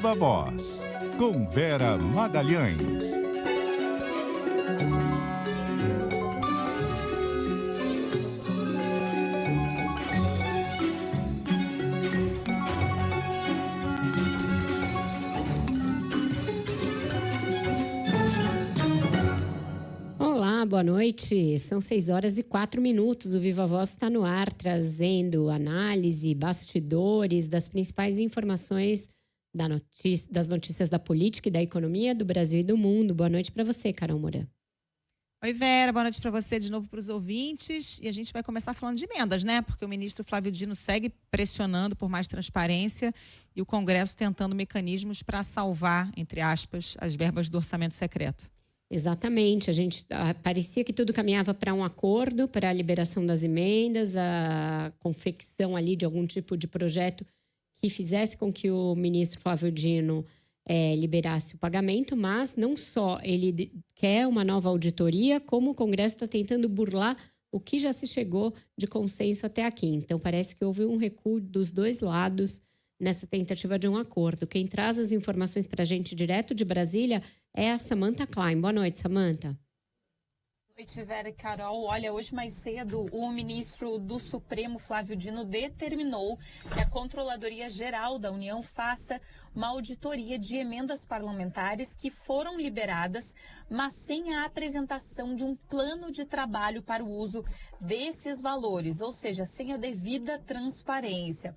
Viva Voz, com Vera Magalhães. Olá, boa noite. São 6h04. O Viva Voz está no ar, trazendo análise, bastidores das principais informações das notícias da política e da economia do Brasil e do mundo. Boa noite para você, Carol Moura. Oi, Vera, boa noite para você, de novo para os ouvintes. E a gente vai começar falando de emendas, né? Porque o ministro Flávio Dino segue pressionando por mais transparência e o Congresso tentando mecanismos para salvar, entre aspas, as verbas do orçamento secreto. Exatamente, parecia que tudo caminhava para um acordo, para a liberação das emendas, a confecção ali de algum tipo de projeto que fizesse com que o ministro Flávio Dino liberasse o pagamento, mas não só ele quer uma nova auditoria, como o Congresso está tentando burlar o que já se chegou de consenso até aqui. Então parece que houve um recuo dos dois lados nessa tentativa de um acordo. Quem traz as informações para a gente direto de Brasília é a Samantha Klein. Boa noite, Samantha. Boa noite, Vera e Carol. Olha, hoje mais cedo, o ministro do Supremo, Flávio Dino, determinou que a Controladoria Geral da União faça uma auditoria de emendas parlamentares que foram liberadas, mas sem a apresentação de um plano de trabalho para o uso desses valores, ou seja, sem a devida transparência.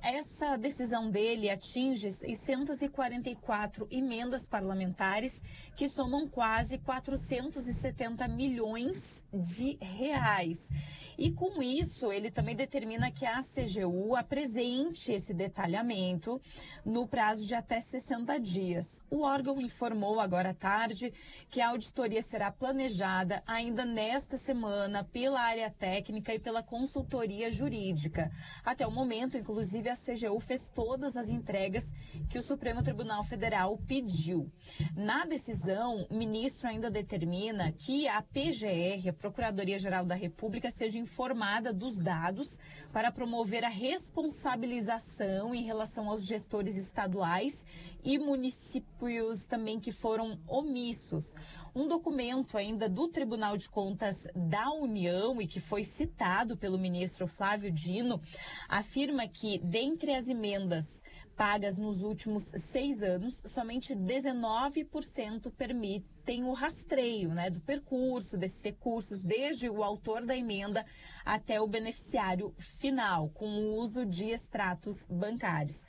Essa decisão dele atinge 644 emendas parlamentares que somam quase 470 milhões de reais. E com isso, ele também determina que a CGU apresente esse detalhamento no prazo de até 60 dias. O órgão informou agora à tarde que a auditoria será planejada ainda nesta semana pela área técnica e pela consultoria jurídica. Até o momento, inclusive, a CGU fez todas as entregas que o Supremo Tribunal Federal pediu. Na decisão, o ministro ainda determina que a PGR, a Procuradoria-Geral da República, seja informada dos dados para promover a responsabilização em relação aos gestores estaduais e municípios também que foram omissos. Um documento ainda do Tribunal de Contas da União e que foi citado pelo ministro Flávio Dino afirma que, dentre as emendas pagas nos últimos 6 anos, somente 19% permitem o rastreio, do percurso desses recursos, desde o autor da emenda até o beneficiário final, com o uso de extratos bancários.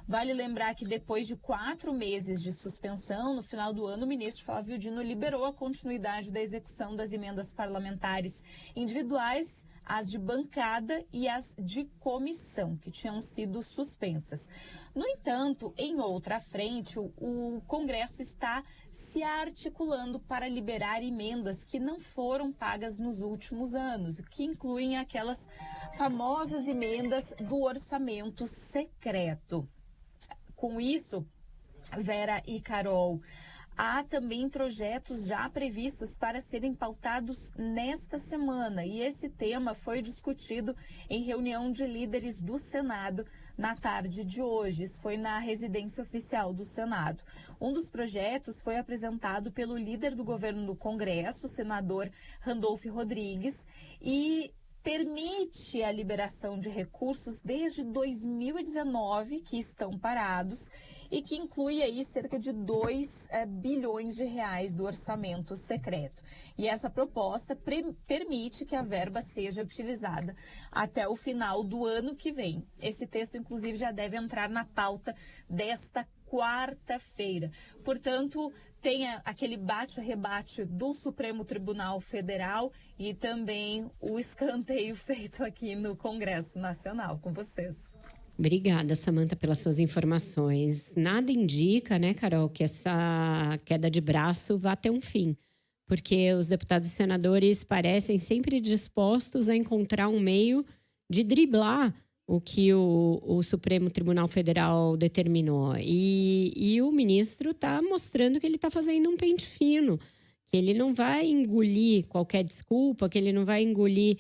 Vale lembrar que depois de 4 meses de suspensão, no final do ano, o ministro Flávio Dino liberou a continuidade da execução das emendas parlamentares individuais, as de bancada e as de comissão, que tinham sido suspensas. No entanto, em outra frente, o Congresso está se articulando para liberar emendas que não foram pagas nos últimos anos, que incluem aquelas famosas emendas do orçamento secreto. Com isso, Vera e Carol, há também projetos já previstos para serem pautados nesta semana e esse tema foi discutido em reunião de líderes do Senado na tarde de hoje. Isso foi na residência oficial do Senado. Um dos projetos foi apresentado pelo líder do governo do Congresso, o senador Randolfo Rodrigues, e permite a liberação de recursos desde 2019 que estão parados e que inclui aí cerca de 2 bilhões de reais do orçamento secreto. E essa proposta permite que a verba seja utilizada até o final do ano que vem. Esse texto, inclusive, já deve entrar na pauta desta quarta-feira. Portanto, tem aquele bate-rebate do Supremo Tribunal Federal e também o escanteio feito aqui no Congresso Nacional. Com vocês. Obrigada, Samantha, pelas suas informações. Nada indica, Carol, que essa queda de braço vá ter um fim, porque os deputados e senadores parecem sempre dispostos a encontrar um meio de driblar o que o Supremo Tribunal Federal determinou. E o ministro está mostrando que ele está fazendo um pente fino, que ele não vai engolir qualquer desculpa, que ele não vai engolir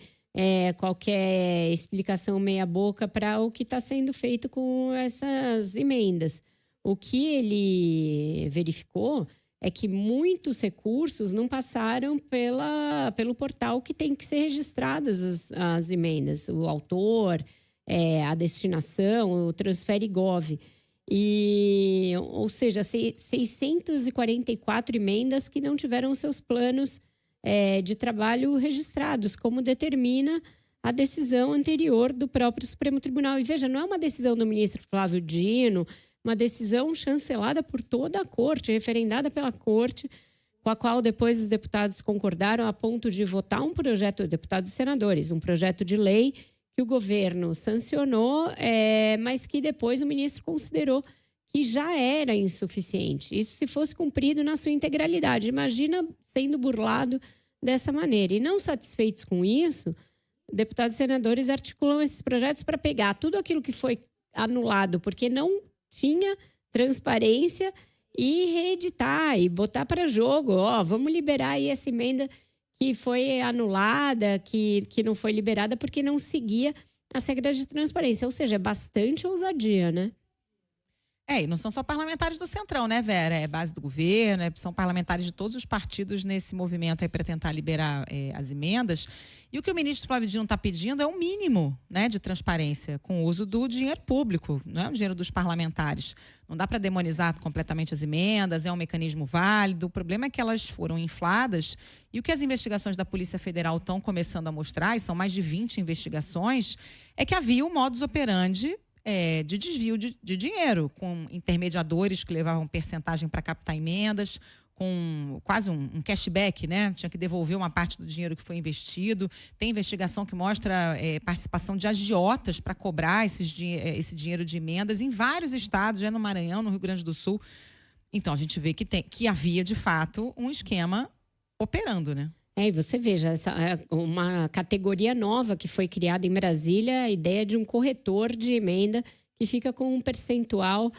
qualquer explicação meia boca para o que está sendo feito com essas emendas. o que ele verificou é que muitos recursos não passaram pelo portal que tem que ser registradas as emendas, o autor, a destinação, o Transfere Gov. Ou seja, 644 emendas que não tiveram seus planos de trabalho registrados, como determina a decisão anterior do próprio Supremo Tribunal. E veja, não é uma decisão do ministro Flávio Dino, uma decisão chancelada por toda a corte, referendada pela corte, com a qual depois os deputados concordaram a ponto de votar um projeto, deputados e senadores, um projeto de lei que o governo sancionou, mas que depois o ministro considerou que já era insuficiente. Isso se fosse cumprido na sua integralidade. Imagina sendo burlado dessa maneira. E não satisfeitos com isso, deputados e senadores articulam esses projetos para pegar tudo aquilo que foi anulado, porque não tinha transparência, e reeditar e botar para jogo. Vamos liberar aí essa emenda que foi anulada, que não foi liberada porque não seguia as regras de transparência. Ou seja, é bastante ousadia, né? E não são só parlamentares do Centrão, né, Vera? É base do governo, são parlamentares de todos os partidos nesse movimento aí para tentar liberar as emendas. E o que o ministro Flávio Dino está pedindo é um mínimo, né, de transparência com o uso do dinheiro público, não é o dinheiro dos parlamentares. Não dá para demonizar completamente as emendas, é um mecanismo válido. O problema é que elas foram infladas, e o que as investigações da Polícia Federal estão começando a mostrar, e são mais de 20 investigações, é que havia um modus operandi de desvio de dinheiro, com intermediadores que levavam percentagem para captar emendas, com quase um cashback, né? Tinha que devolver uma parte do dinheiro que foi investido. Tem investigação que mostra participação de agiotas para cobrar esse dinheiro de emendas em vários estados, já no Maranhão, no Rio Grande do Sul. Então, a gente vê que havia, de fato, um esquema operando, né? E você veja, uma categoria nova que foi criada em Brasília, a ideia de um corretor de emenda que fica com um percentual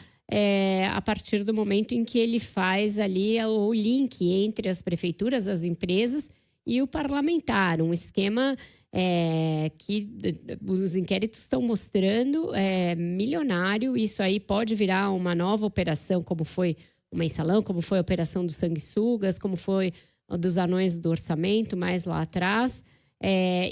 a partir do momento em que ele faz ali o link entre as prefeituras, as empresas e o parlamentar. Um esquema que os inquéritos estão mostrando milionário. Isso aí pode virar uma nova operação, como foi o Mensalão, como foi a operação dos sanguessugas, como foi dos anões do orçamento, mais lá atrás,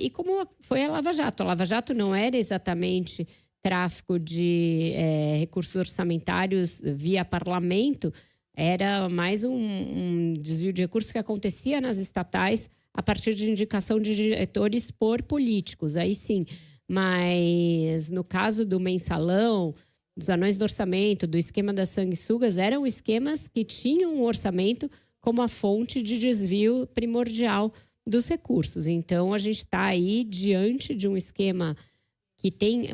e como foi a Lava Jato. A Lava Jato não era exatamente tráfico de recursos orçamentários via parlamento, era mais um desvio de recursos que acontecia nas estatais a partir de indicação de diretores por políticos, aí sim. Mas no caso do Mensalão, dos anões do orçamento, do esquema das sanguessugas, eram esquemas que tinham um orçamento como a fonte de desvio primordial dos recursos. Então, a gente está aí diante de um esquema que tem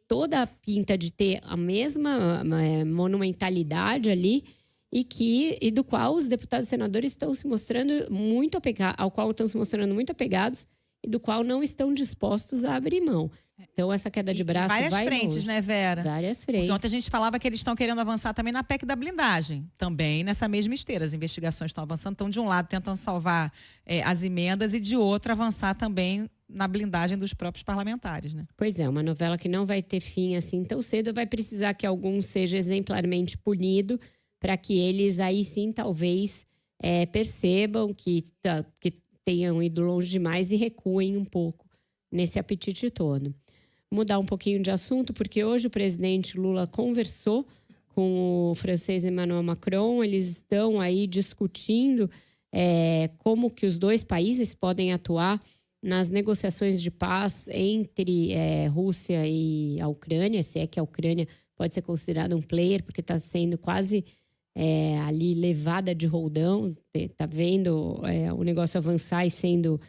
toda a pinta de ter a mesma monumentalidade ali e do qual os deputados e senadores estão se mostrando muito apegados e do qual não estão dispostos a abrir mão. Então, essa queda de braço vai longe. Várias frentes, né, Vera? Várias frentes. Porque ontem a gente falava que eles estão querendo avançar também na PEC da blindagem. Também nessa mesma esteira. As investigações estão avançando. Então, de um lado, tentam salvar as emendas e, de outro, avançar também na blindagem dos próprios parlamentares, né? Pois é, uma novela que não vai ter fim assim tão cedo. Vai precisar que algum seja exemplarmente punido para que eles aí sim, talvez, percebam que tenham ido longe demais e recuem um pouco nesse apetite todo. Mudar um pouquinho de assunto, porque hoje o presidente Lula conversou com o francês Emmanuel Macron. Eles estão aí discutindo como que os dois países podem atuar nas negociações de paz entre Rússia e a Ucrânia, se é que a Ucrânia pode ser considerada um player, porque está sendo quase ali levada de roldão, está vendo o negócio avançar e sendo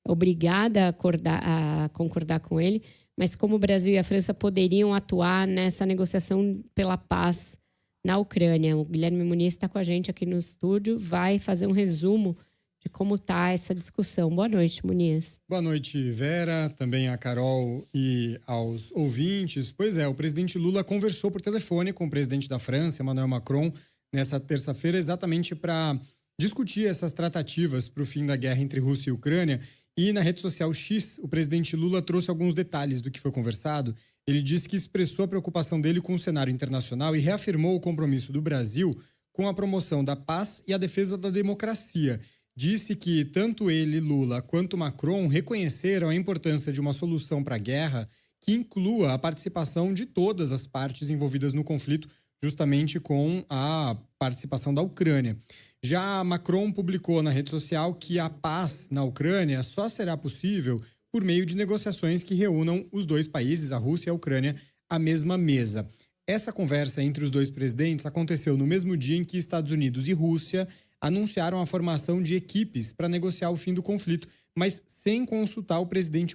obrigada a concordar com ele, mas como o Brasil e a França poderiam atuar nessa negociação pela paz na Ucrânia. O Guilherme Muniz está com a gente aqui no estúdio, vai fazer um resumo de como está essa discussão. Boa noite, Muniz. Boa noite, Vera, também a Carol e aos ouvintes. Pois é, o presidente Lula conversou por telefone com o presidente da França, Emmanuel Macron, nessa terça-feira, exatamente para discutir essas tratativas para o fim da guerra entre Rússia e Ucrânia. E na rede social X, o presidente Lula trouxe alguns detalhes do que foi conversado. Ele disse que expressou a preocupação dele com o cenário internacional e reafirmou o compromisso do Brasil com a promoção da paz e a defesa da democracia. Disse que tanto ele, Lula, quanto Macron reconheceram a importância de uma solução para a guerra que inclua a participação de todas as partes envolvidas no conflito, justamente com a participação da Ucrânia. Já Macron publicou na rede social que a paz na Ucrânia só será possível por meio de negociações que reúnam os dois países, a Rússia e a Ucrânia, à mesma mesa. Essa conversa entre os dois presidentes aconteceu no mesmo dia em que Estados Unidos e Rússia anunciaram a formação de equipes para negociar o fim do conflito, mas sem consultar o presidente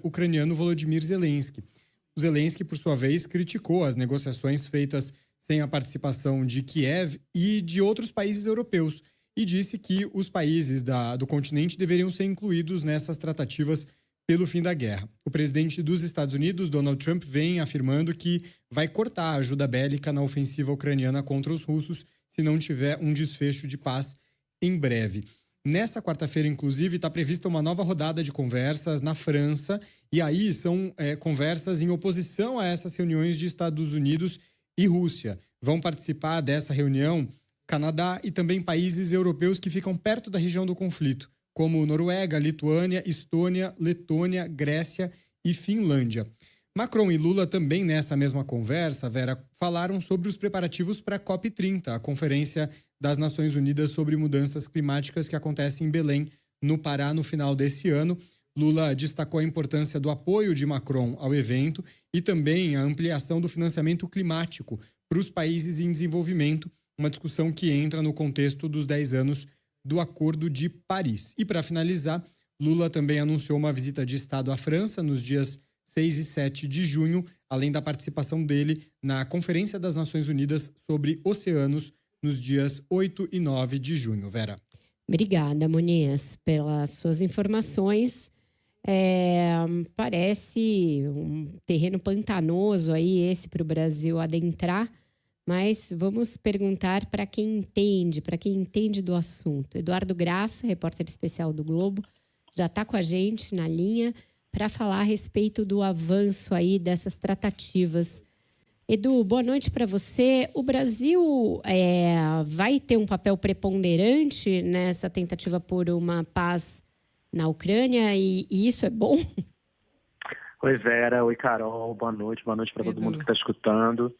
ucraniano Volodymyr Zelensky. O Zelensky, por sua vez, criticou as negociações feitas sem a participação de Kiev e de outros países europeus e disse que os países do continente deveriam ser incluídos nessas tratativas pelo fim da guerra. O presidente dos Estados Unidos, Donald Trump, vem afirmando que vai cortar a ajuda bélica na ofensiva ucraniana contra os russos se não tiver um desfecho de paz em breve. Nessa quarta-feira, inclusive, está prevista uma nova rodada de conversas na França, e aí são conversas em oposição a essas reuniões de Estados Unidos e Rússia. Vão participar dessa reunião Canadá e também países europeus que ficam perto da região do conflito, como Noruega, Lituânia, Estônia, Letônia, Grécia e Finlândia. Macron e Lula também nessa mesma conversa, Vera, falaram sobre os preparativos para a COP30, a Conferência das Nações Unidas sobre Mudanças Climáticas que acontece em Belém, no Pará, no final desse ano. Lula destacou a importância do apoio de Macron ao evento e também a ampliação do financiamento climático para os países em desenvolvimento, uma discussão que entra no contexto dos 10 anos do Acordo de Paris. E para finalizar, Lula também anunciou uma visita de Estado à França nos dias 6 e 7 de junho, além da participação dele na Conferência das Nações Unidas sobre Oceanos nos dias 8 e 9 de junho. Vera. Obrigada, Muniz, pelas suas informações. Parece um terreno pantanoso aí esse para o Brasil adentrar, mas vamos perguntar para quem entende do assunto. Eduardo Graça, repórter especial do Globo, já está com a gente na linha para falar a respeito do avanço aí dessas tratativas. Edu, boa noite para você. O Brasil vai ter um papel preponderante nessa tentativa por uma paz na Ucrânia e isso é bom? Oi, Vera. Oi, Carol. Boa noite para todo mundo que está escutando.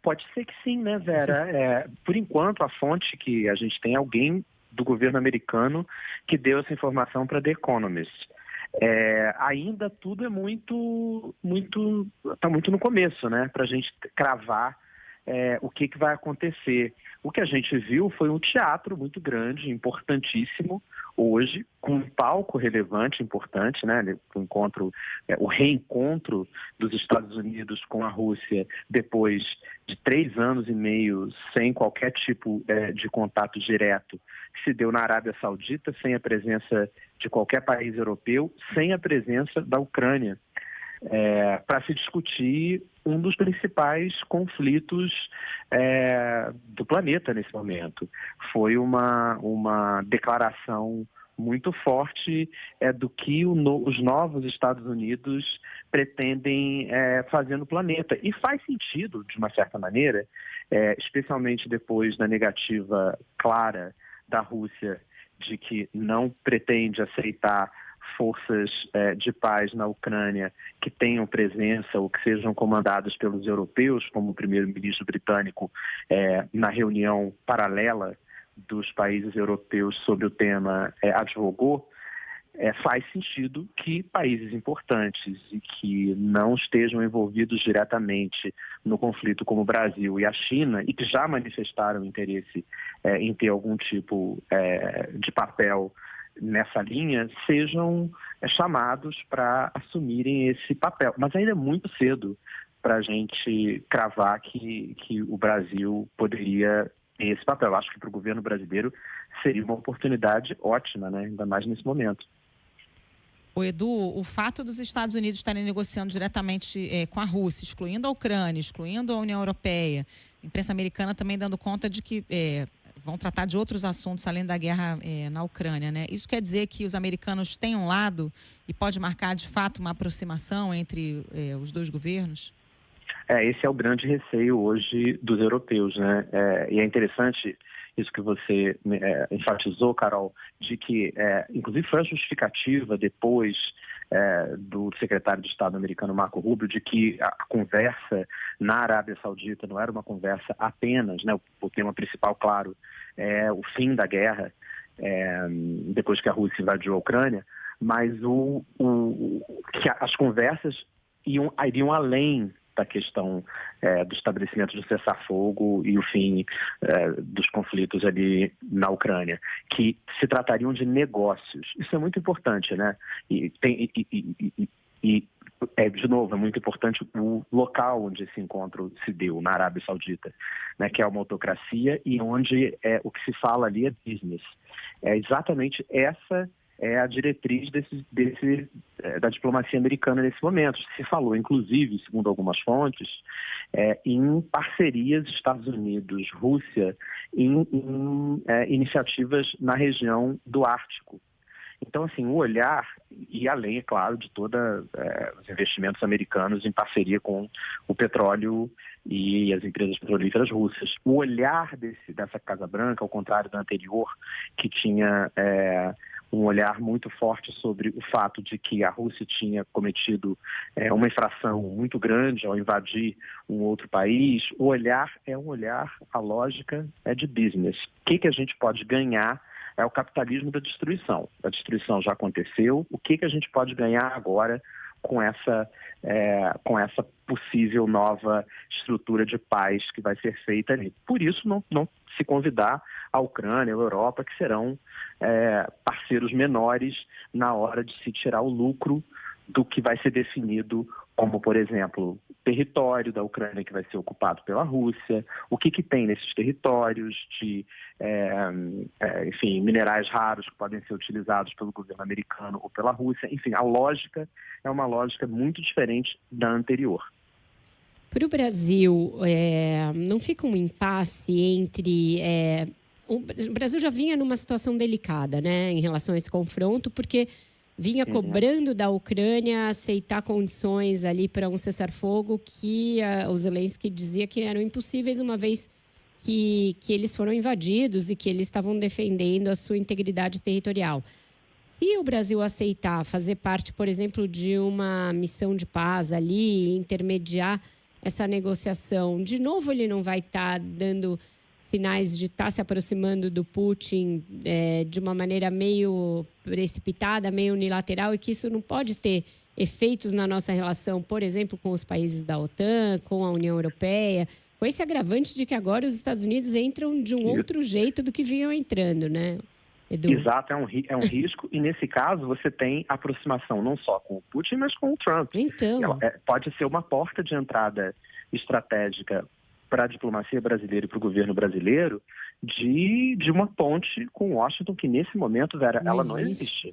Pode ser que sim, né, Vera? Por enquanto, a fonte que a gente tem é alguém do governo americano que deu essa informação para The Economist. Ainda tudo é está muito no começo, né, para a gente cravar o que vai acontecer. O que a gente viu foi um teatro muito grande, importantíssimo, hoje, com um palco relevante, importante, né, o reencontro dos Estados Unidos com a Rússia depois de 3 anos e meio sem qualquer tipo de contato direto, que se deu na Arábia Saudita, sem a presença de qualquer país europeu, sem a presença da Ucrânia, para se discutir um dos principais conflitos do planeta nesse momento. Foi uma declaração muito forte do que os novos Estados Unidos pretendem fazer no planeta. E faz sentido, de uma certa maneira, especialmente depois da negativa clara da Rússia de que não pretende aceitar forças de paz na Ucrânia que tenham presença ou que sejam comandadas pelos europeus, como o primeiro-ministro britânico na reunião paralela dos países europeus sobre o tema advogou, faz sentido que países importantes e que não estejam envolvidos diretamente no conflito, como o Brasil e a China, e que já manifestaram interesse em ter algum tipo de papel nessa linha, sejam chamados para assumirem esse papel. Mas ainda é muito cedo para a gente cravar que o Brasil poderia ter esse papel. Eu acho que para o governo brasileiro seria uma oportunidade ótima, né? Ainda mais nesse momento. O Edu, o fato dos Estados Unidos estarem negociando diretamente com a Rússia, excluindo a Ucrânia, excluindo a União Europeia, a imprensa americana também dando conta de que vão tratar de outros assuntos além da guerra na Ucrânia, né? Isso quer dizer que os americanos têm um lado e pode marcar, de fato, uma aproximação entre os dois governos? Esse é o grande receio hoje dos europeus, né? E é interessante isso que você enfatizou, Carol, de que, inclusive, foi a justificativa depois do secretário de Estado americano Marco Rubio de que a conversa na Arábia Saudita não era uma conversa apenas, né? O tema principal, claro, é o fim da guerra, depois que a Rússia invadiu a Ucrânia, mas que as conversas iriam além da questão do estabelecimento do cessar-fogo e o fim dos conflitos ali na Ucrânia, que se tratariam de negócios. Isso é muito importante, né? De novo, é muito importante o local onde esse encontro se deu, na Arábia Saudita, né, que é uma autocracia e onde o que se fala ali é business. É exatamente essa é a diretriz da diplomacia americana nesse momento. Se falou, inclusive, segundo algumas fontes, em parcerias Estados Unidos, Rússia, em iniciativas na região do Ártico. Então, assim, o olhar, e além, é claro, de todos os investimentos americanos em parceria com o petróleo e as empresas petrolíferas russas. O olhar dessa Casa Branca, ao contrário da anterior, que tinha um olhar muito forte sobre o fato de que a Rússia tinha cometido uma infração muito grande ao invadir um outro país, o olhar é um olhar, a lógica é de business. O que a gente pode ganhar é o capitalismo da destruição. A destruição já aconteceu, o que a gente pode ganhar agora com essa possível nova estrutura de paz que vai ser feita ali. Por isso, não se convidar a Ucrânia, a Europa, que serão parceiros menores na hora de se tirar o lucro do que vai ser definido como, por exemplo, território da Ucrânia que vai ser ocupado pela Rússia, o que tem nesses territórios de, enfim, minerais raros que podem ser utilizados pelo governo americano ou pela Rússia. Enfim, a lógica é uma lógica muito diferente da anterior. Para o Brasil, não fica um impasse entre... o Brasil já vinha numa situação delicada, né, em relação a esse confronto, porque vinha cobrando da Ucrânia aceitar condições ali para um cessar-fogo que o Zelensky dizia que eram impossíveis, uma vez que eles foram invadidos e que eles estavam defendendo a sua integridade territorial. Se o Brasil aceitar fazer parte, por exemplo, de uma missão de paz ali, intermediar essa negociação, de novo ele não vai estar dando sinais de estar se aproximando do Putin de uma maneira meio precipitada, meio unilateral, e que isso não pode ter efeitos na nossa relação, por exemplo, com os países da OTAN, com a União Europeia, com esse agravante de que agora os Estados Unidos entram de um outro jeito do que vinham entrando, né, Edu? Exato, é um risco, e nesse caso você tem aproximação não só com o Putin, mas com o Trump. Então, pode ser uma porta de entrada estratégica para a diplomacia brasileira e para o governo brasileiro de uma ponte com Washington, que nesse momento, Vera, ela não existe.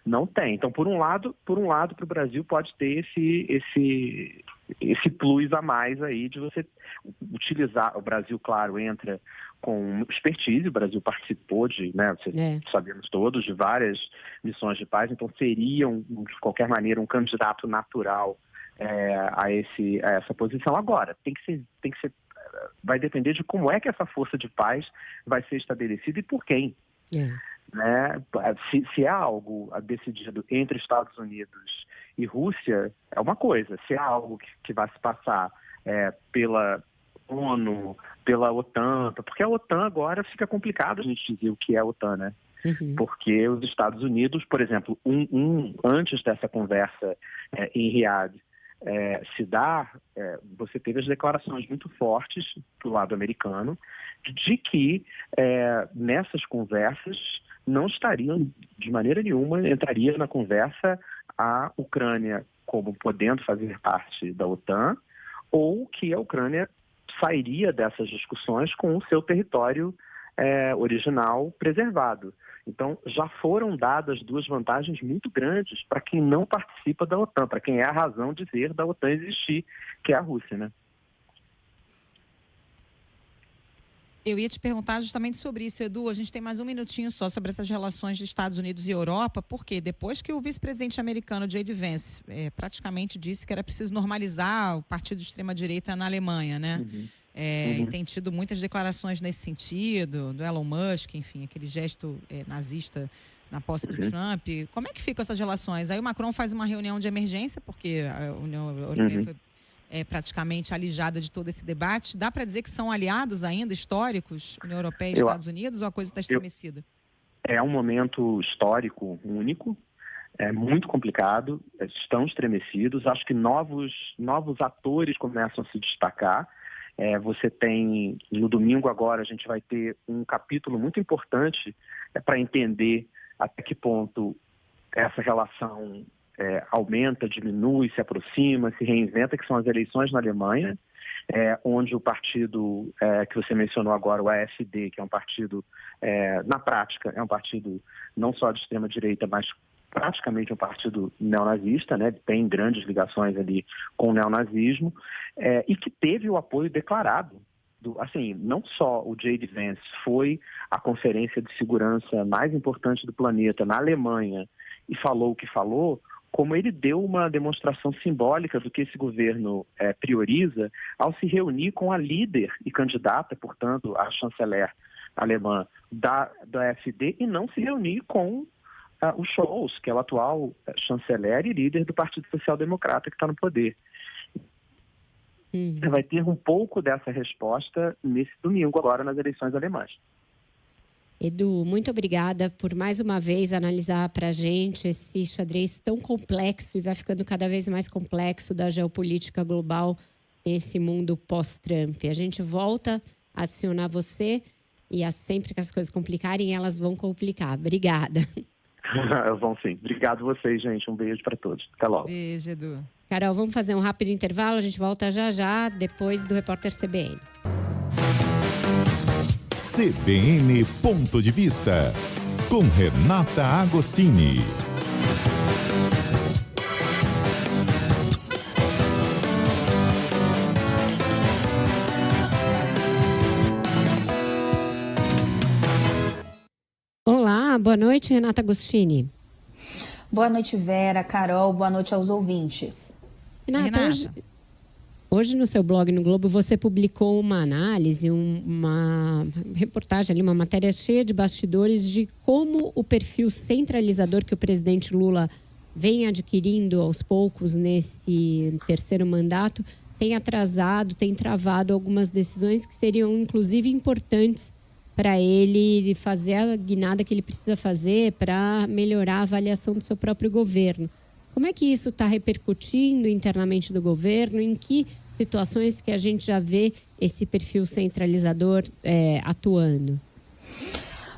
Não tem. Então, por um lado, para o Brasil pode ter esse plus a mais aí de você utilizar. O Brasil, claro, entra com expertise, o Brasil participou sabemos todos, de várias missões de paz, então seria, de qualquer maneira, um candidato natural a essa posição. Agora, tem que ser vai depender de como é que essa força de paz vai ser estabelecida e por quem. Né? Se é algo decidido entre Estados Unidos e Rússia, é uma coisa. Se é algo que vai se passar pela ONU, pela OTAN, porque a OTAN agora fica complicado a gente dizer o que é a OTAN, né? Porque os Estados Unidos, por exemplo, antes dessa conversa em Riad, você teve as declarações muito fortes do lado americano de que nessas conversas não estariam, de maneira nenhuma, entraria na conversa a Ucrânia como podendo fazer parte da OTAN, ou que a Ucrânia sairia dessas discussões com o seu território original preservado. Então, já foram dadas duas vantagens muito grandes para quem não participa da OTAN, para quem é a razão de ser da OTAN existir, que é a Rússia, né? Eu ia te perguntar justamente sobre isso, Edu. A gente tem mais um minutinho só sobre essas relações de Estados Unidos e Europa, porque depois que o vice-presidente americano, J.D. Vance, praticamente disse que era preciso normalizar o partido de extrema-direita na Alemanha, né? E tem tido muitas declarações nesse sentido, do Elon Musk, enfim, aquele gesto nazista na posse do Trump. Como é que ficam essas relações? Aí o Macron faz uma reunião de emergência, porque a União Europeia foi praticamente alijada de todo esse debate. Dá para dizer que são aliados ainda, históricos, União Europeia e Estados Unidos, ou a coisa está estremecida? É um momento histórico único, é muito complicado, estão estremecidos. Acho que novos atores começam a se destacar. Você tem, no domingo agora, a gente vai ter um capítulo muito importante para entender até que ponto essa relação aumenta, diminui, se aproxima, se reinventa, que são as eleições na Alemanha, onde o partido que você mencionou agora, o AfD, que é um partido, na prática, é um partido não só de extrema-direita, mas praticamente um partido neonazista, né? Tem grandes ligações ali com o neonazismo, e que teve o apoio declarado. Assim, não só o J.D. Vance foi à conferência de segurança mais importante do planeta na Alemanha e falou o que falou, como ele deu uma demonstração simbólica do que esse governo prioriza ao se reunir com a líder e candidata, portanto, a chanceler alemã da AfD, e não se reunir com o Scholz, que é o atual chanceler e líder do Partido Social Democrata que está no poder. Vai ter um pouco dessa resposta nesse domingo agora nas eleições alemãs. Edu, muito obrigada por mais uma vez analisar para a gente esse xadrez tão complexo e vai ficando cada vez mais complexo da geopolítica global nesse mundo pós-Trump. A gente volta a acionar você e sempre que as coisas complicarem, elas vão complicar. Obrigada. Vão sim. Obrigado a vocês, gente. Um beijo para todos. Até logo. Beijo, Edu. Carol, vamos fazer um rápido intervalo. A gente volta já, depois do Repórter CBN. CBN Ponto de Vista, com Renata Agostini. Olá, boa noite, Renata Agostini. Boa noite, Vera, Carol, boa noite aos ouvintes. Renata, hoje no seu blog no Globo você publicou uma análise, uma reportagem ali, uma matéria cheia de bastidores de como o perfil centralizador que o presidente Lula vem adquirindo aos poucos nesse terceiro mandato tem atrasado, tem travado algumas decisões que seriam inclusive importantes para ele fazer a guinada que ele precisa fazer para melhorar a avaliação do seu próprio governo. Como é que isso está repercutindo internamente do governo? Em que situações que a gente já vê esse perfil centralizador atuando?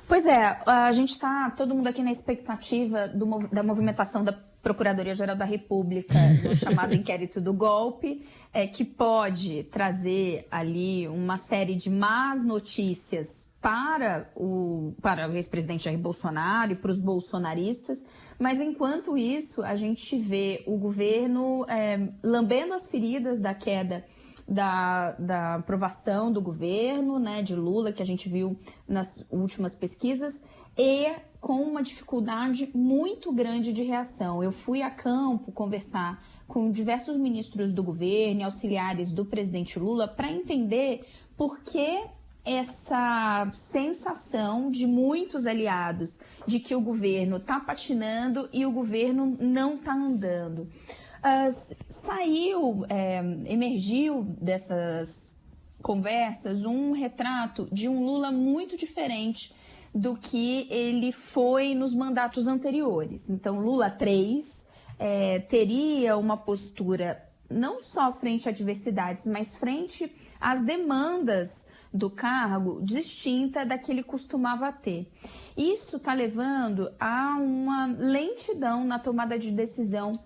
Pois é, a gente está, todo mundo aqui na expectativa da movimentação da Procuradoria-Geral da República, no chamado inquérito do golpe, que pode trazer ali uma série de más notícias para o ex-presidente Jair Bolsonaro e para os bolsonaristas, mas enquanto isso a gente vê o governo lambendo as feridas da queda da aprovação do governo, né, de Lula, que a gente viu nas últimas pesquisas, e com uma dificuldade muito grande de reação. Eu fui a campo conversar com diversos ministros do governo e auxiliares do presidente Lula para entender por que essa sensação de muitos aliados de que o governo está patinando e o governo não está andando. Emergiu dessas conversas um retrato de um Lula muito diferente do que ele foi nos mandatos anteriores. Então, Lula 3 teria uma postura não só frente a adversidades, mas frente às demandas do cargo distinta da que ele costumava ter. Isso está levando a uma lentidão na tomada de decisão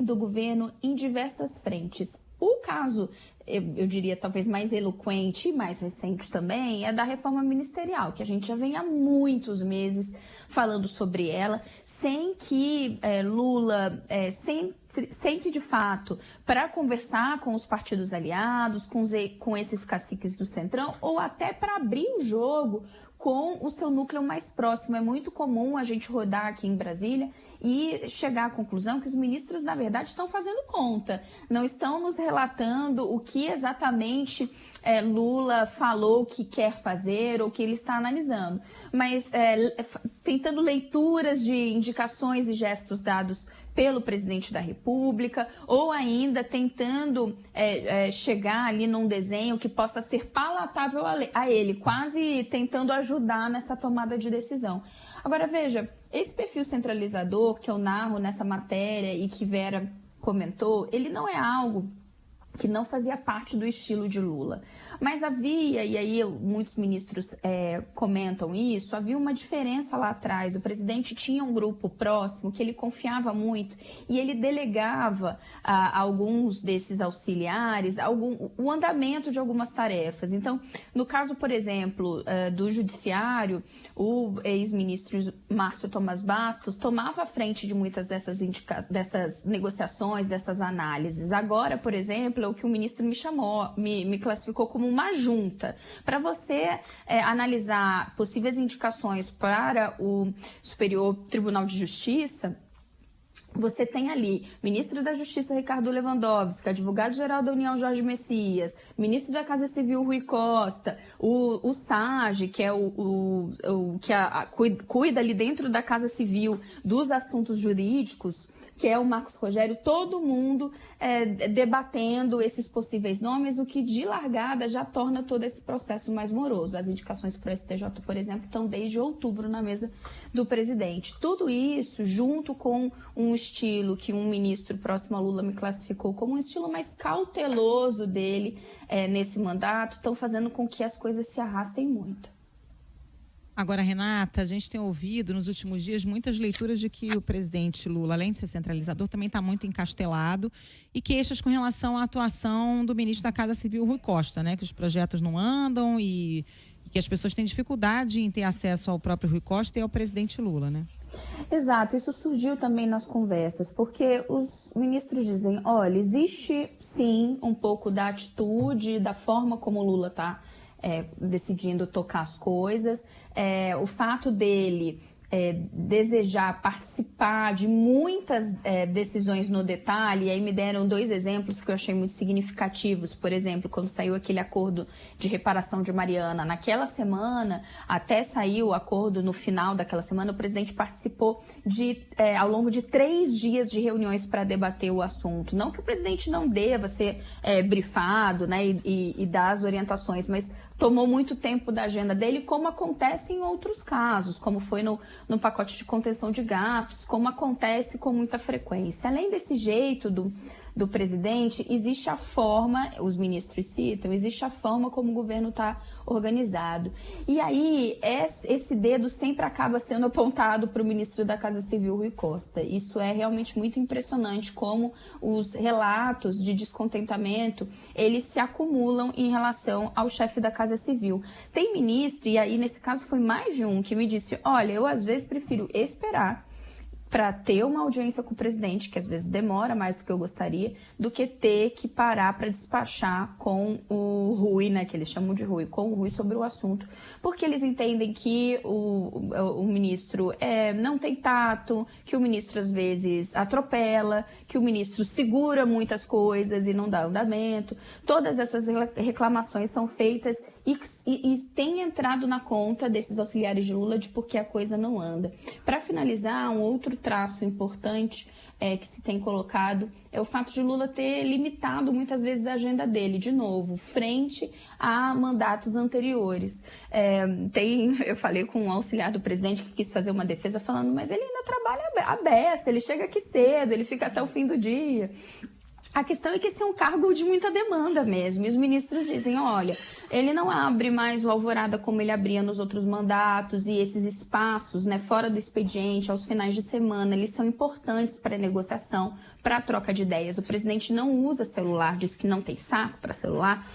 do governo em diversas frentes. O caso, eu diria, talvez mais eloquente e mais recente também, é da reforma ministerial, que a gente já vem há muitos meses falando sobre ela, sem que Lula sente de fato para conversar com os partidos aliados, com esses caciques do Centrão, ou até para abrir o jogo com o seu núcleo mais próximo. É muito comum a gente rodar aqui em Brasília e chegar à conclusão que os ministros, na verdade, estão fazendo conta, não estão nos relatando o que exatamente Lula falou que quer fazer ou que ele está analisando, mas tentando leituras de indicações e gestos dados pelo presidente da República, ou ainda tentando chegar ali num desenho que possa ser palatável a ele, quase tentando ajudar nessa tomada de decisão. Agora, veja, esse perfil centralizador que eu narro nessa matéria e que Vera comentou, ele não é algo que não fazia parte do estilo de Lula. Mas havia, e aí muitos ministros comentam isso, havia uma diferença lá atrás. O presidente tinha um grupo próximo que ele confiava muito e ele delegava a alguns desses auxiliares o andamento de algumas tarefas. Então, no caso, por exemplo, do judiciário, o ex-ministro Márcio Tomás Bastos tomava a frente de muitas dessas negociações, dessas análises. Agora, por exemplo, é o que o ministro me classificou como uma junta. Para você analisar possíveis indicações para o Superior Tribunal de Justiça, você tem ali ministro da Justiça Ricardo Lewandowski, advogado-geral da União Jorge Messias, ministro da Casa Civil Rui Costa, o SAGE, que é cuida ali dentro da Casa Civil dos assuntos jurídicos, que é o Marcos Rogério, todo mundo debatendo esses possíveis nomes, o que de largada já torna todo esse processo mais moroso. As indicações para o STJ, por exemplo, estão desde outubro na mesa do presidente. Tudo isso junto com um estilo que um ministro próximo a Lula me classificou como um estilo mais cauteloso dele nesse mandato, estão fazendo com que as coisas se arrastem muito. Agora, Renata, a gente tem ouvido nos últimos dias muitas leituras de que o presidente Lula, além de ser centralizador, também está muito encastelado e queixas com relação à atuação do ministro da Casa Civil, Rui Costa, né? Que os projetos não andam e que as pessoas têm dificuldade em ter acesso ao próprio Rui Costa e ao presidente Lula, né? Exato, isso surgiu também nas conversas, porque os ministros dizem, olha, existe sim um pouco da atitude, da forma como o Lula está decidindo tocar as coisas, o fato dele desejar participar de muitas decisões no detalhe, e aí me deram 2 exemplos que eu achei muito significativos. Por exemplo, quando saiu aquele acordo de reparação de Mariana, naquela semana, até sair o acordo no final daquela semana, o presidente participou ao longo de 3 dias de reuniões para debater o assunto. Não que o presidente não deva ser brifado, né, e dar as orientações, mas tomou muito tempo da agenda dele, como acontece em outros casos, como foi no pacote de contenção de gastos, como acontece com muita frequência. Além desse jeito do presidente, existe a forma, os ministros citam, existe a forma como o governo está organizado. E aí, esse dedo sempre acaba sendo apontado para o ministro da Casa Civil, Rui Costa. Isso é realmente muito impressionante, como os relatos de descontentamento, eles se acumulam em relação ao chefe da Casa Civil. Tem ministro, e aí nesse caso foi mais de um, que me disse, olha, eu às vezes prefiro esperar para ter uma audiência com o presidente, que às vezes demora mais do que eu gostaria, do que ter que parar para despachar com o Rui, né, que eles chamam de Rui, com o Rui sobre o assunto, porque eles entendem que o ministro não tem tato, que o ministro às vezes atropela, que o ministro segura muitas coisas e não dá andamento. Todas essas reclamações são feitas e tem entrado na conta desses auxiliares de Lula de por que a coisa não anda. Para finalizar, um outro traço importante que se tem colocado é o fato de Lula ter limitado muitas vezes a agenda dele, de novo, frente a mandatos anteriores. Eu falei com um auxiliar do presidente que quis fazer uma defesa falando, mas ele ainda trabalha à beça, ele chega aqui cedo, ele fica até o fim do dia. A questão é que esse é um cargo de muita demanda mesmo. E os ministros dizem, olha, ele não abre mais o Alvorada como ele abria nos outros mandatos, e esses espaços, né, fora do expediente, aos finais de semana, eles são importantes para a negociação, para a troca de ideias. O presidente não usa celular, diz que não tem saco para celular,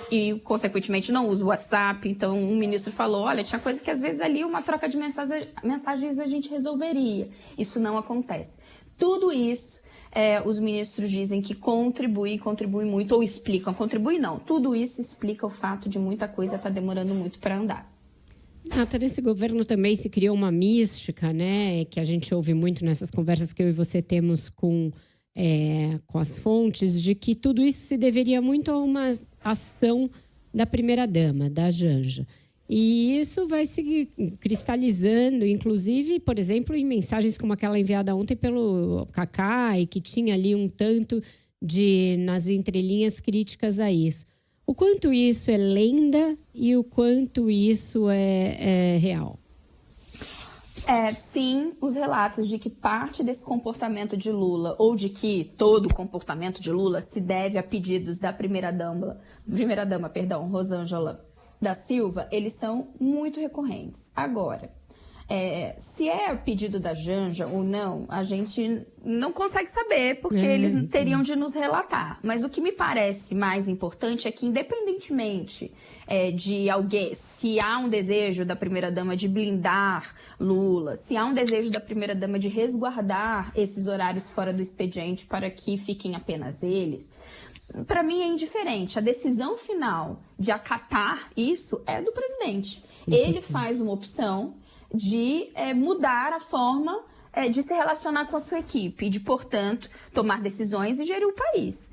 e, consequentemente, não usa o WhatsApp. Então, um ministro falou, olha, tinha coisa que às vezes ali uma troca de mensagens a gente resolveria. Isso não acontece. Tudo isso, os ministros dizem que contribui muito, ou explicam, contribui não. Tudo isso explica o fato de muita coisa estar demorando muito para andar. Até nesse governo também se criou uma mística, né? Que a gente ouve muito nessas conversas que eu e você temos com as fontes, de que tudo isso se deveria muito a uma ação da primeira-dama, da Janja. E isso vai se cristalizando, inclusive, por exemplo, em mensagens como aquela enviada ontem pelo Cacá, e que tinha ali um tanto de, nas entrelinhas, críticas a isso. O quanto isso é lenda e o quanto isso é real? Sim, os relatos de que parte desse comportamento de Lula, ou de que todo o comportamento de Lula se deve a pedidos da primeira-dama, Rosângela da Silva, eles são muito recorrentes. Agora, se é o pedido da Janja ou não, a gente não consegue saber, porque eles teriam de nos relatar. Mas o que me parece mais importante é que, independentemente de alguém, se há um desejo da primeira-dama de blindar Lula, se há um desejo da primeira-dama de resguardar esses horários fora do expediente para que fiquem apenas eles, para mim é indiferente. A decisão final de acatar isso é do presidente. Ele faz uma opção de mudar a forma de se relacionar com a sua equipe e de, portanto, tomar decisões e gerir o país.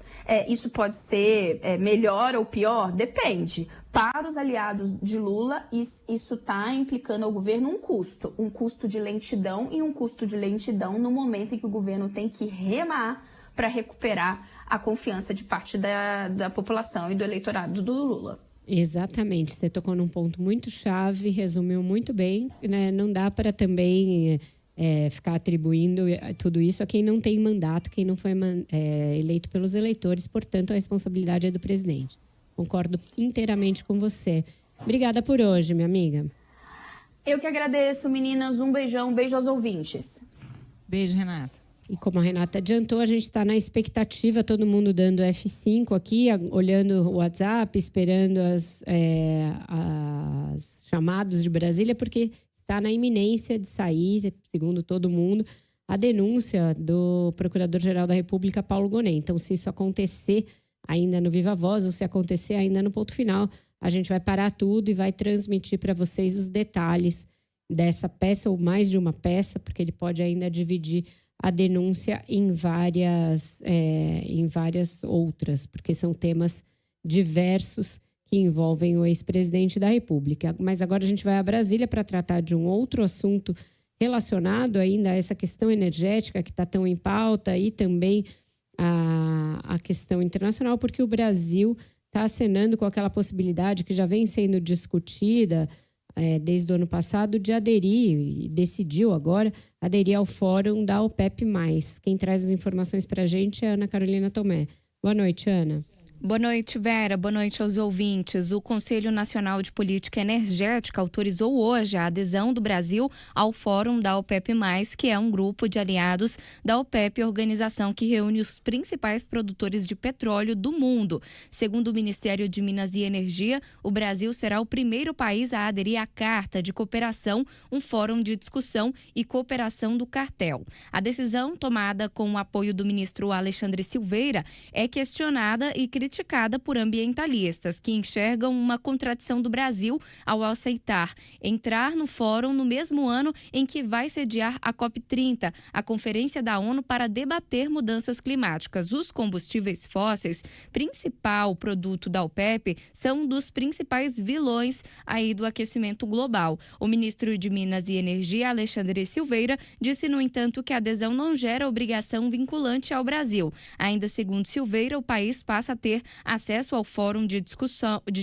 Isso pode ser melhor ou pior? Depende. Para os aliados de Lula, isso está implicando ao governo um custo de lentidão, e um custo de lentidão no momento em que o governo tem que remar para recuperar a confiança de parte da população e do eleitorado do Lula. Exatamente, você tocou num ponto muito chave, resumiu muito bem, né? Não dá para também ficar atribuindo tudo isso a quem não tem mandato, quem não foi eleito pelos eleitores, portanto a responsabilidade é do presidente. Concordo inteiramente com você. Obrigada por hoje, minha amiga. Eu que agradeço, meninas. Um beijão, um beijo aos ouvintes. Beijo, Renata. E como a Renata adiantou, a gente está na expectativa, todo mundo dando F5 aqui, olhando o WhatsApp, esperando as chamados de Brasília, porque está na iminência de sair, segundo todo mundo, a denúncia do Procurador-Geral da República, Paulo Gonet. Então, se isso acontecer ainda no Viva Voz, ou se acontecer ainda no ponto final, a gente vai parar tudo e vai transmitir para vocês os detalhes dessa peça, ou mais de uma peça, porque ele pode ainda dividir a denúncia em várias outras, porque são temas diversos que envolvem o ex-presidente da República. Mas agora a gente vai a Brasília para tratar de um outro assunto relacionado ainda a essa questão energética que está tão em pauta, e também a questão internacional, porque o Brasil está acenando com aquela possibilidade que já vem sendo discutida desde o ano passado, de aderir, e decidiu agora aderir ao fórum da OPEP+. Quem traz as informações para a gente é a Ana Carolina Tomé. Boa noite, Ana. Boa noite, Vera. Boa noite aos ouvintes. O Conselho Nacional de Política Energética autorizou hoje a adesão do Brasil ao Fórum da OPEP+, que é um grupo de aliados da OPEP, organização que reúne os principais produtores de petróleo do mundo. Segundo o Ministério de Minas e Energia, o Brasil será o primeiro país a aderir à Carta de Cooperação, um fórum de discussão e cooperação do cartel. A decisão, tomada com o apoio do ministro Alexandre Silveira, é questionada e criticada por ambientalistas, que enxergam uma contradição do Brasil ao aceitar entrar no fórum no mesmo ano em que vai sediar a COP30, a Conferência da ONU para debater mudanças climáticas. Os combustíveis fósseis, principal produto da OPEP, são um dos principais vilões aí do aquecimento global. O ministro de Minas e Energia, Alexandre Silveira, disse, no entanto, que a adesão não gera obrigação vinculante ao Brasil. Ainda segundo Silveira, o país passa a ter acesso ao fórum de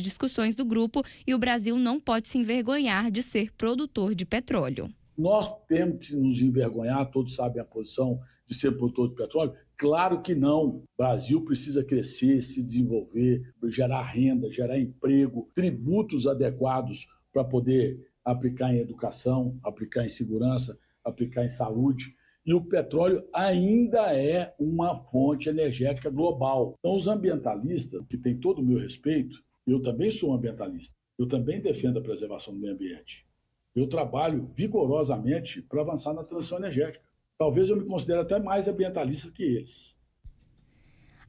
discussões do grupo, e o Brasil não pode se envergonhar de ser produtor de petróleo. Nós temos que nos envergonhar, todos sabem a posição de ser produtor de petróleo, Claro que não. O Brasil precisa crescer, se desenvolver, gerar renda, gerar emprego, tributos adequados para poder aplicar em educação, aplicar em segurança, aplicar em saúde. E o petróleo ainda é uma fonte energética global. Então, os ambientalistas, que têm todo o meu respeito, eu também sou um ambientalista, eu também defendo a preservação do meio ambiente. Eu trabalho vigorosamente para avançar na transição energética. Talvez eu me considere até mais ambientalista que eles.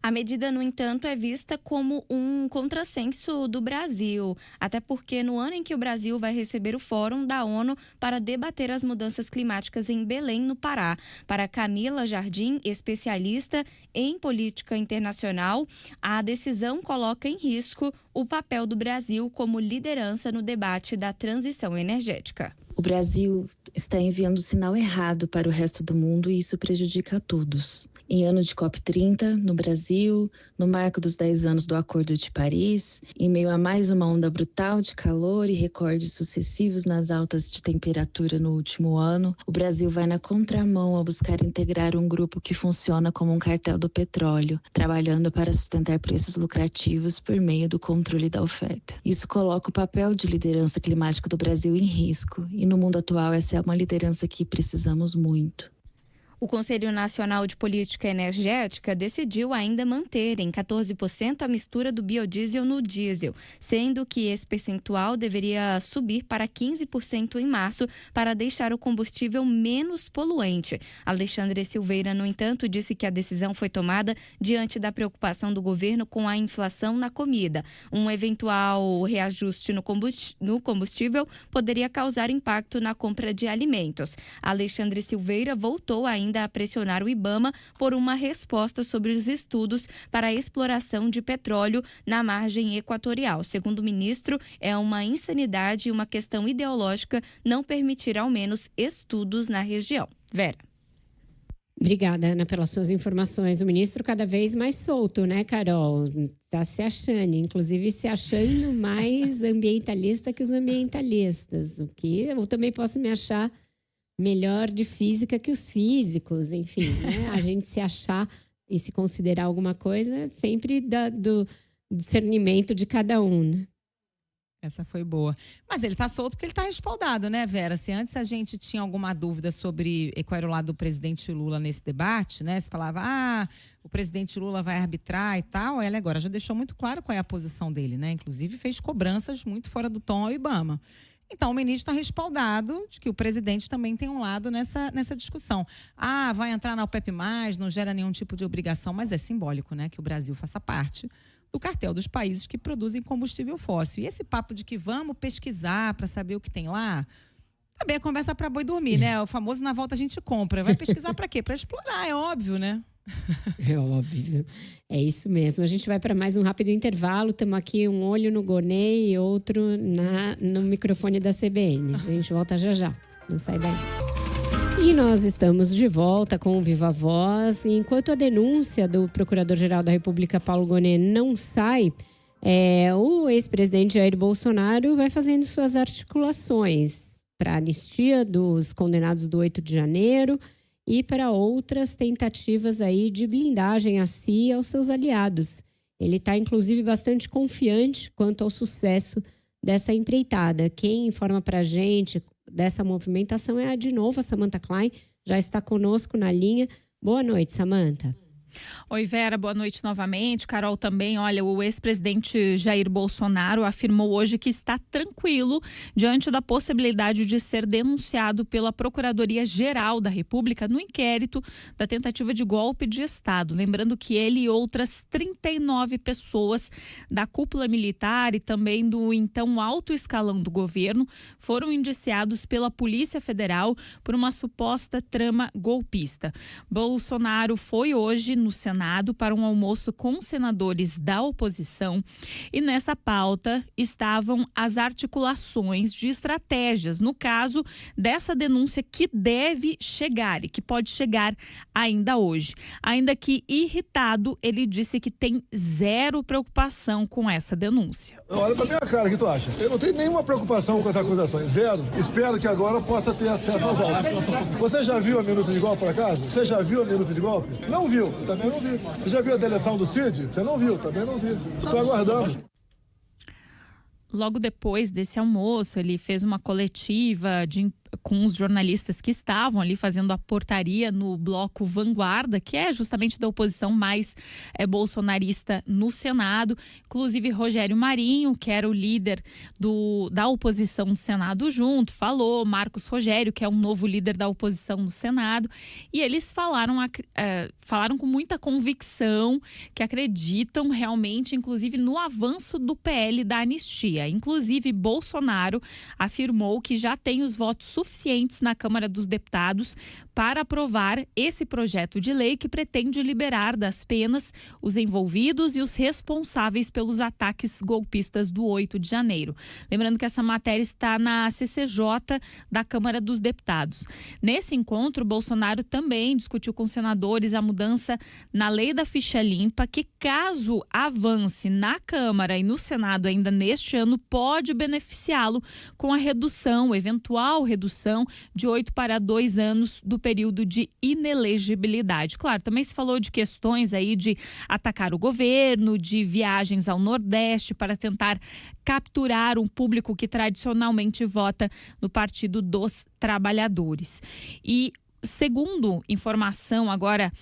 A medida, no entanto, é vista como um contrassenso do Brasil, até porque no ano em que o Brasil vai receber o Fórum da ONU para debater as mudanças climáticas em Belém, no Pará. Para Camila Jardim, especialista em política internacional, a decisão coloca em risco o papel do Brasil como liderança no debate da transição energética. O Brasil está enviando o sinal errado para o resto do mundo e isso prejudica a todos. Em ano de COP30, no Brasil, no marco dos 10 anos do Acordo de Paris, em meio a mais uma onda brutal de calor e recordes sucessivos nas altas de temperatura no último ano, o Brasil vai na contramão ao buscar integrar um grupo que funciona como um cartel do petróleo, trabalhando para sustentar preços lucrativos por meio do controle da oferta. Isso coloca o papel de liderança climática do Brasil em risco, e no mundo atual essa é uma liderança que precisamos muito. O Conselho Nacional de Política Energética decidiu ainda manter em 14% a mistura do biodiesel no diesel, sendo que esse percentual deveria subir para 15% em março para deixar o combustível menos poluente. Alexandre Silveira, no entanto, disse que a decisão foi tomada diante da preocupação do governo com a inflação na comida. Um eventual reajuste no combustível poderia causar impacto na compra de alimentos. Alexandre Silveira voltou ainda a pressionar o IBAMA por uma resposta sobre os estudos para a exploração de petróleo na margem equatorial. Segundo o ministro, é uma insanidade e uma questão ideológica não permitir ao menos estudos na região. Vera. Obrigada, Ana, pelas suas informações. O ministro cada vez mais solto, né, Carol? Está se achando, inclusive se achando mais ambientalista que os ambientalistas. O que eu também posso me achar melhor de física que os físicos, enfim, né? A gente se achar e se considerar alguma coisa sempre do discernimento de cada um, né? Essa foi boa. Mas ele está solto porque ele está respaldado, né, Vera? Se antes a gente tinha alguma dúvida sobre qual era o lado do presidente Lula nesse debate, né? Se falava, o presidente Lula vai arbitrar e tal, ele agora já deixou muito claro qual é a posição dele, né? Inclusive fez cobranças muito fora do tom ao IBAMA. Então, o ministro está respaldado de que o presidente também tem um lado nessa discussão. Vai entrar na OPEP+, não gera nenhum tipo de obrigação, mas é simbólico, né, que o Brasil faça parte do cartel dos países que produzem combustível fóssil. E esse papo de que vamos pesquisar para saber o que tem lá, também é conversa para boi dormir, né? O famoso na volta a gente compra. Vai pesquisar para quê? Para explorar, é óbvio, né? É óbvio. É isso mesmo. A gente vai para mais um rápido intervalo. Estamos aqui um olho no Gonei e outro no microfone da CBN. A gente volta já já. Não sai daí. E nós estamos de volta com o Viva Voz. Enquanto a denúncia do Procurador-Geral da República, Paulo Gonet, não sai, o ex-presidente Jair Bolsonaro vai fazendo suas articulações para a anistia dos condenados do 8 de janeiro e para outras tentativas aí de blindagem a si e aos seus aliados. Ele está, inclusive, bastante confiante quanto ao sucesso dessa empreitada. Quem informa para a gente dessa movimentação é, de novo, a Samantha Klein, já está conosco na linha. Boa noite, Samantha. Oi, Vera, boa noite novamente. Carol também. Olha, o ex-presidente Jair Bolsonaro afirmou hoje que está tranquilo diante da possibilidade de ser denunciado pela Procuradoria-Geral da República no inquérito da tentativa de golpe de Estado. Lembrando que ele e outras 39 pessoas da cúpula militar e também do então alto escalão do governo foram indiciados pela Polícia Federal por uma suposta trama golpista. Bolsonaro foi hoje no Senado para um almoço com senadores da oposição e nessa pauta estavam as articulações de estratégias, no caso dessa denúncia que deve chegar e que pode chegar ainda hoje. Ainda que irritado, ele disse que tem zero preocupação com essa denúncia. Olha pra minha cara, o que tu acha? Eu não tenho nenhuma preocupação com as acusações, zero. Espero que agora possa ter acesso aos autos. Você já viu a minúcia de golpe, por acaso? Você já viu a minúcia de golpe? Não viu. Também não vi. Você já viu a delação do Cid? Você não viu? Também não vi. Estou aguardando. Logo depois desse almoço, ele fez uma coletiva com os jornalistas que estavam ali fazendo a portaria no bloco Vanguarda, que é justamente da oposição mais bolsonarista no Senado. Inclusive, Rogério Marinho, que era o líder da oposição no Senado junto, falou. Marcos Rogério, que é um novo líder da oposição no Senado. E eles falaram com muita convicção que acreditam realmente, inclusive, no avanço do PL da anistia. Inclusive, Bolsonaro afirmou que já tem os votos suficientes na Câmara dos Deputados para aprovar esse projeto de lei que pretende liberar das penas os envolvidos e os responsáveis pelos ataques golpistas do 8 de janeiro. Lembrando que essa matéria está na CCJ da Câmara dos Deputados. Nesse encontro, Bolsonaro também discutiu com senadores a mudança na lei da ficha limpa, que caso avance na Câmara e no Senado ainda neste ano, pode beneficiá-lo com a eventual redução de 8 para 2 anos do período de inelegibilidade. Claro, também se falou de questões aí de atacar o governo, de viagens ao Nordeste para tentar capturar um público que tradicionalmente vota no Partido dos Trabalhadores. E segundo informação agora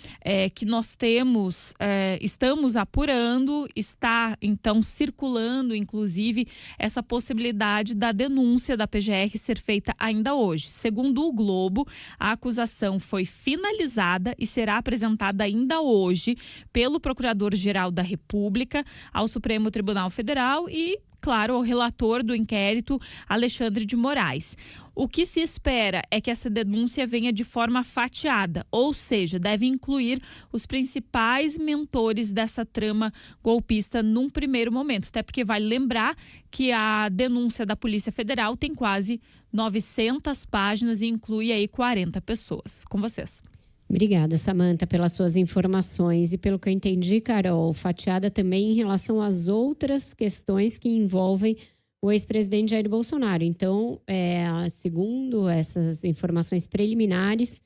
que nós estamos apurando, está então circulando inclusive essa possibilidade da denúncia da PGR ser feita ainda hoje. Segundo o Globo, a acusação foi finalizada e será apresentada ainda hoje pelo Procurador-Geral da República ao Supremo Tribunal Federal e, claro, ao relator do inquérito, Alexandre de Moraes. O que se espera é que essa denúncia venha de forma fatiada, ou seja, deve incluir os principais mentores dessa trama golpista num primeiro momento. Até porque vale lembrar que a denúncia da Polícia Federal tem quase 900 páginas e inclui aí 40 pessoas. Com vocês. Obrigada, Samanta, pelas suas informações. E pelo que eu entendi, Carol, fatiada também em relação às outras questões que envolvem o ex-presidente Jair Bolsonaro. Então, segundo essas informações preliminares,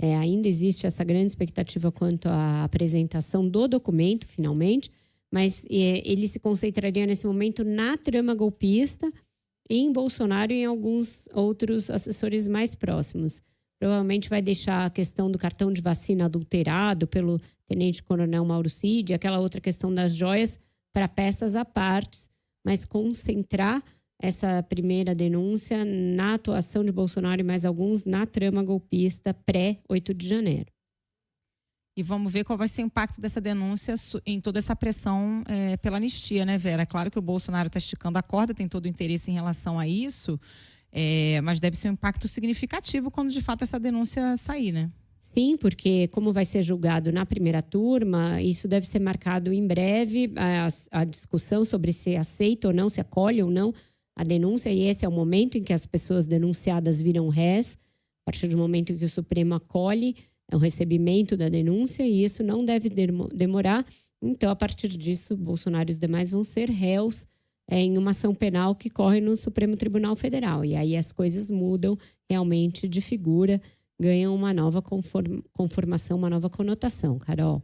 ainda existe essa grande expectativa quanto à apresentação do documento, finalmente, mas ele se concentraria nesse momento na trama golpista, em Bolsonaro e em alguns outros assessores mais próximos. Provavelmente vai deixar a questão do cartão de vacina adulterado pelo tenente-coronel Mauro Cid, aquela outra questão das joias, para peças à parte, mas concentrar essa primeira denúncia na atuação de Bolsonaro e mais alguns na trama golpista pré-8 de janeiro. E vamos ver qual vai ser o impacto dessa denúncia em toda essa pressão pela anistia, né, Vera? Claro que o Bolsonaro está esticando a corda, tem todo o interesse em relação a isso, mas deve ser um impacto significativo quando de fato essa denúncia sair, né? Sim, porque como vai ser julgado na primeira turma, isso deve ser marcado em breve, a discussão sobre se aceita ou não, se acolhe ou não a denúncia, e esse é o momento em que as pessoas denunciadas viram réis, a partir do momento em que o Supremo acolhe o recebimento da denúncia, e isso não deve demorar. Então, a partir disso, Bolsonaro e os demais vão ser réus em uma ação penal que corre no Supremo Tribunal Federal. E aí as coisas mudam realmente de figura, ganham uma nova conformação, uma nova conotação, Carol.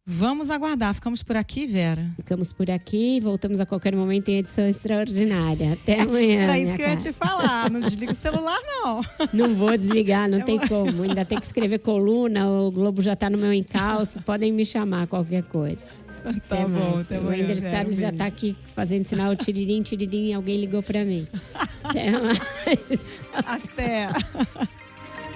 Vamos aguardar. Ficamos por aqui, Vera? Ficamos por aqui. Voltamos a qualquer momento em edição extraordinária. Até amanhã. Era isso que eu ia te falar. Não desliga o celular, não. Não vou desligar, não tem como. Ainda tem que escrever coluna. O Globo já está no meu encalço. Podem me chamar qualquer coisa. Tá bom. Até o Wender Salles já está aqui fazendo sinal tiririm, tiririm. E alguém ligou para mim. Até mais. Até.